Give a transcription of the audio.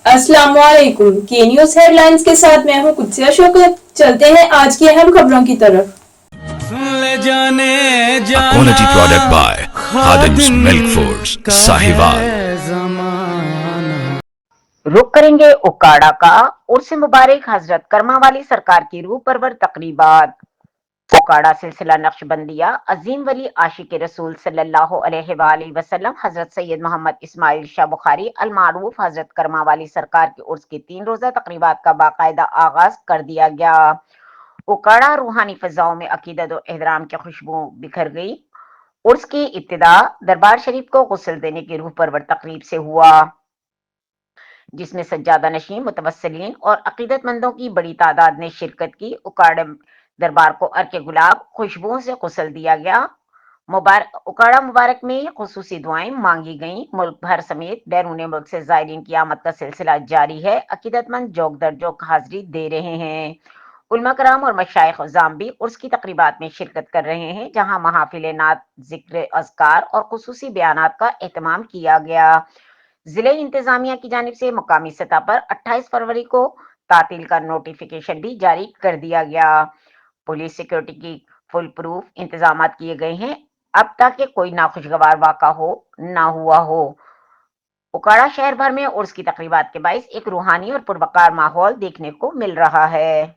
अस्सलाम वालेकुम। के न्यूज हेडलाइंस के साथ मैं हूं कुत्सिया शौकत। चलते हैं आज की अहम खबरों की तरफ। A quality product by Khadim's Milk Foods, Sahiwal. रुख करेंगे उकाड़ा का। उर्स मुबारक हजरत करमा वाली सरकार की रूह परवर तकरीबात। उकाड़ा सिलसिला नक्शबंदिया अजीम वली आशिक रसूल सल्लल्लाहु अलैहि वसल्लम हजरत सैयद मोहम्मद इस्माइल शाह बुखारी अल मारूफ हजरत करमा वाली सरकार के उर्स की 3 रोजा तकरीबात का बाकायदा आगाज कर दिया गया। उकाड़ा रूहानी फजाओं में अकीदत और एहतराम की खुशबू बिखर गई। उर्स की इब्तिदा दरबार शरीफ को गुस्ल देने की रूह परवर तकरीब से हुआ, जिसमें सज्जादा नशीन मुतवस्सिलीन और अकीदतमंदों की बड़ी तादाद ने शिरकत की। उकाड़ा दरबार को अर्के गुलाब खुशबुओं से गुस्ल दिया गया। उकाड़ा मुबारक में खुसूसी दुआएं मांगी गईं। मुल्क भर समेत बैरून मुल्क से ज़ायरीन की आमद का सिलसिला जारी है। अकीदतमंद जोक दर जोक हाजिरी दे रहे हैं। उलमा कराम और मशाइख ज़ाम भी उर्स की तकरीबात में शिरकत कर रहे हैं, जहां महाफिल नात, जिक्र अज़कार और खुसूसी बयानात का एहतमाम किया गया। जिले इंतजामिया की जानिब से मुकामी सतह पर 28 फरवरी को तातील का नोटिफिकेशन भी जारी कर दिया गया। पुलिस सिक्योरिटी की फुल प्रूफ इंतजाम किए गए हैं। अब तक के कोई नाखुशगवार वाक़ा हो ना हुआ हो। उकाड़ा शहर भर में उर्स की तकरीबात के बाइस एक रूहानी और पुरवकार माहौल देखने को मिल रहा है।